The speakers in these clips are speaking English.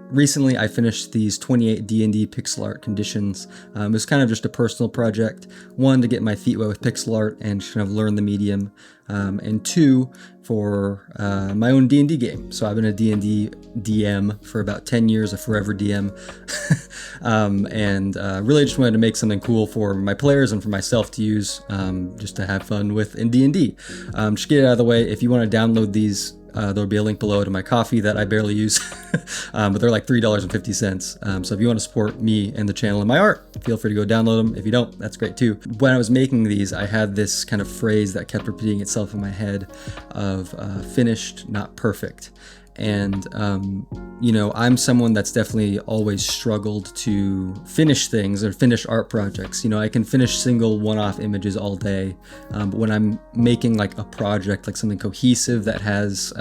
recently I finished these 28 D&D pixel art conditions. It was kind of just a personal project. One, to get my feet wet with pixel art and kind of learn the medium. And two, for my own D&D game. So I've been a D&D DM for about 10 years, a forever DM. And really just wanted to make something cool for my players and for myself to use, just to have fun with in D&D. Just get it out of the way. If you want to download these, there'll be a link below to my coffee that I barely use, but they're like $3.50. So if you want to support me and the channel and my art, feel free to go download them. If you don't, that's great too. When I was making these, I had this kind of phrase that kept repeating itself in my head of finished, not perfect. And, I'm someone that's definitely always struggled to finish things or finish art projects. I can finish single one-off images all day. But when I'm making like a project, like something cohesive that has,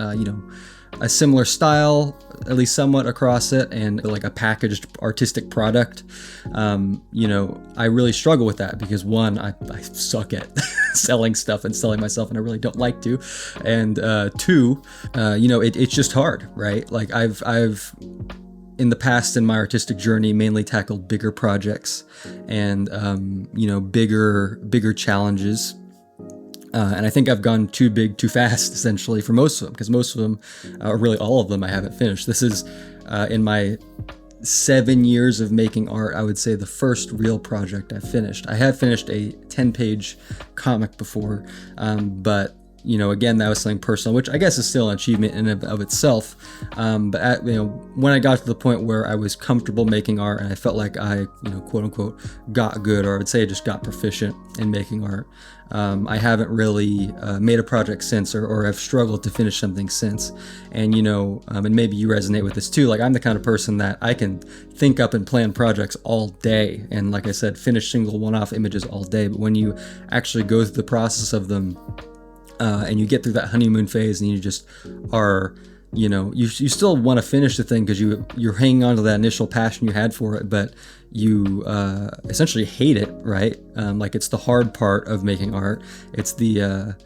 a similar style, at least somewhat across it, and like a packaged artistic product, I really struggle with that because one, I suck at selling stuff and selling myself, and I really don't like to. And two, it's just hard, right? Like I've in the past in my artistic journey mainly tackled bigger projects and bigger challenges. And I think I've gone too big too fast, essentially, for most of them, because most of them, or really all of them, I haven't finished. This is, in my 7 years of making art, I would say the first real project I've finished. I have finished a 10-page comic before, but again, that was something personal, which I guess is still an achievement in and of itself. But when I got to the point where I was comfortable making art and I felt like I, quote unquote, got good, or I would say just got proficient in making art, I haven't really made a project since, or have struggled to finish something since. And and maybe you resonate with this too. Like I'm the kind of person that I can think up and plan projects all day, and like I said, finish single one-off images all day. But when you actually go through the process of them, and you get through that honeymoon phase, and you just are, you still want to finish the thing because you're hanging on to that initial passion you had for it, but you essentially hate it, right? Like it's the hard part of making art. It's the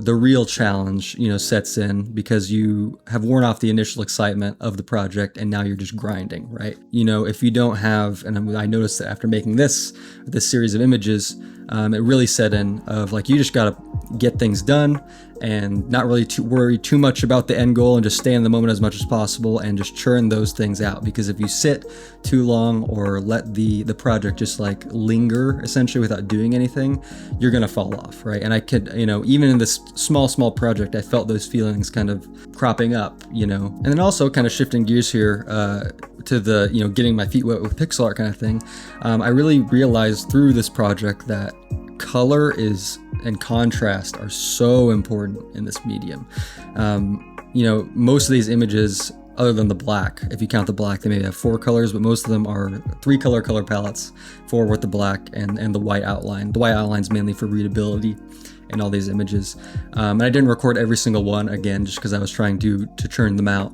real challenge, sets in because you have worn off the initial excitement of the project, and now you're just grinding, right? If you don't have, and I noticed that after making this series of images, it really set in of like, you just gotta get things done and not really worry too much about the end goal, and just stay in the moment as much as possible and just churn those things out. Because if you sit too long or let the project just like linger essentially without doing anything, you're gonna fall off, right? And I could, even in this small project, I felt those feelings kind of cropping up, and then also kind of shifting gears here to the, getting my feet wet with pixel art kind of thing. I really realized through this project that color and contrast are so important in this medium. Most of these images, other than the black, if you count the black, they maybe have 4 colors, but most of them are 3 color palettes, 4 with the black and the white outline. The white outline's mainly for readability in all these images. And I didn't record every single one, again, just because I was trying to churn them out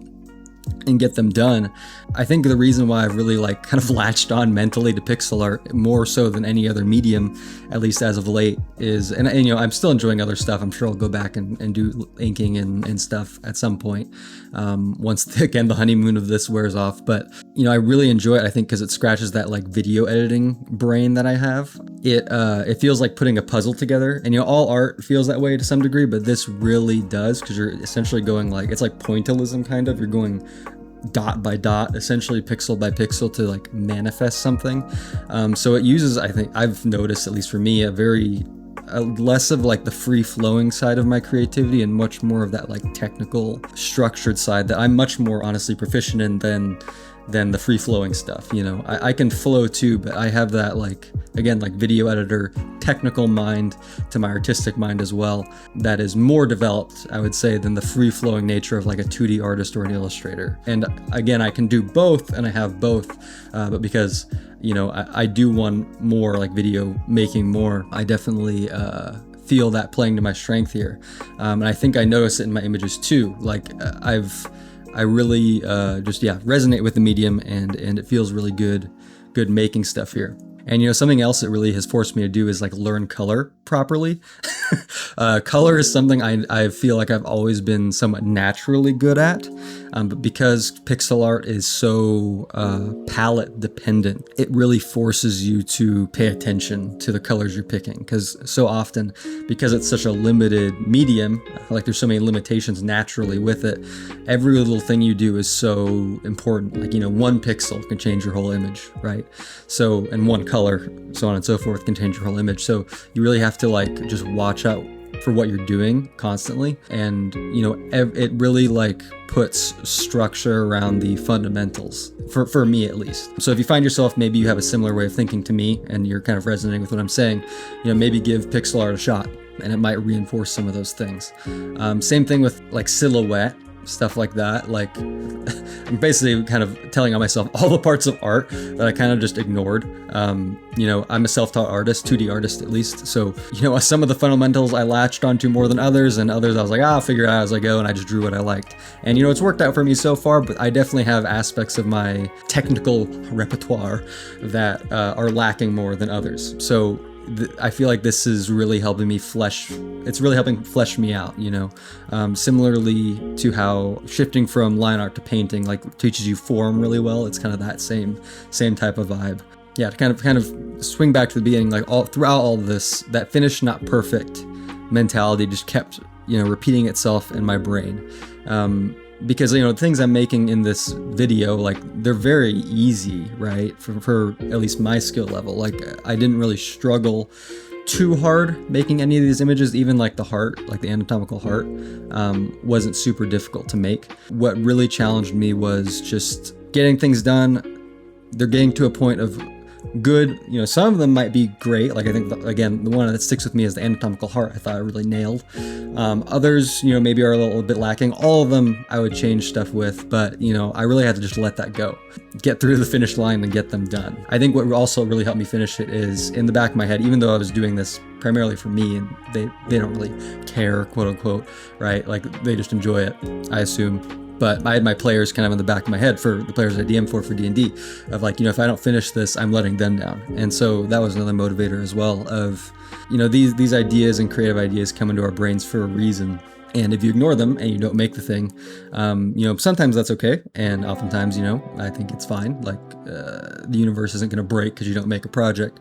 and get them done. I think the reason why I've really kind of latched on mentally to pixel art more so than any other medium, at least as of late, is, and I'm still enjoying other stuff. I'm sure I'll go back and do inking and stuff at some point, once again the honeymoon of this wears off. But I really enjoy it, I think, because it scratches that video editing brain that I have. It feels like putting a puzzle together, and all art feels that way to some degree, but this really does, because you're essentially going it's like pointillism kind of. You're going dot by dot, essentially pixel by pixel, to manifest something. So it uses, I think I've noticed, at least for me, less of the free-flowing side of my creativity and much more of that technical structured side that I'm much more honestly proficient in than the free-flowing stuff. I can flow too, but I have that video editor technical mind to my artistic mind as well that is more developed, I would say, than the free-flowing nature of a 2D artist or an illustrator. And again, I can do both, and I have both, but because I do want more video making more, I definitely feel that playing to my strength here. And I think I notice it in my images too. I really resonate with the medium, and it feels really good making stuff here. And something else it really has forced me to do is learn color properly. Color is something I feel like I've always been somewhat naturally good at. But because pixel art is so palette dependent, it really forces you to pay attention to the colors you're picking, because so often, because it's such a limited medium, like there's so many limitations naturally with it, every little thing you do is so important. Like, you know, one pixel can change your whole image, right? So, and one color, so on and so forth, can change your whole image. So you really have to like just watch out for what you're doing constantly. And, you know, it really like puts structure around the fundamentals, for me at least. So if you find yourself, maybe you have a similar way of thinking to me and you're kind of resonating with what I'm saying, you know, maybe give pixel art a shot and it might reinforce some of those things. Same thing with like silhouette, stuff like that. Like I'm basically kind of telling on myself all the parts of art that I kind of just ignored. You know, I'm a self-taught artist, 2D artist at least. So, you know, some of the fundamentals I latched onto more than others, and others I was like, I'll figure it out as I go, and I just drew what I liked. And, you know, it's worked out for me so far, but I definitely have aspects of my technical repertoire that are lacking more than others. So I feel like this is really helping me it's really helping flesh me out, you know. Similarly to how shifting from line art to painting like teaches you form really well, it's kind of that same type of vibe. Yeah, to kind of swing back to the beginning, like throughout all this, that finished not perfect mentality just kept, you know, repeating itself in my brain. Because, you know, the things I'm making in this video, like, they're very easy, right? For at least my skill level. Like, I didn't really struggle too hard making any of these images. Even like the heart, like the anatomical heart, wasn't super difficult to make. What really challenged me was just getting things done. They're getting to a point of good, you know, some of them might be great. Like I think, again, the one that sticks with me is the anatomical heart. I thought I really nailed. Others, you know, maybe are a little bit lacking. All of them I would change stuff with, but, you know, I really had to just let that go. Get through the finish line and get them done. I think what also really helped me finish it is in the back of my head, even though I was doing this primarily for me and they don't really care, quote unquote, right? Like they just enjoy it, I assume. But I had my players kind of in the back of my head, for the players I DM for D&D, of like, you know, if I don't finish this, I'm letting them down. And so that was another motivator as well of, you know, these ideas and creative ideas come into our brains for a reason. And if you ignore them and you don't make the thing, you know, sometimes that's okay. And oftentimes, you know, I think it's fine. Like the universe isn't going to break because you don't make a project.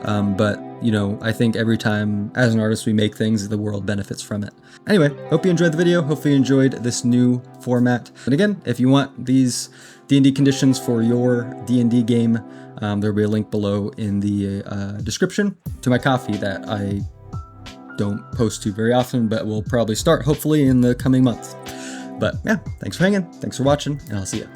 But, you know, I think every time as an artist we make things, the world benefits from it. Anyway, hope you enjoyed the video. Hopefully you enjoyed this new format. And again, if you want these D&D conditions for your D&D game, there'll be a link below in the description to my coffee that I don't post to very often, but we'll probably start hopefully in the coming month. But yeah, thanks for hanging, thanks for watching, and I'll see you.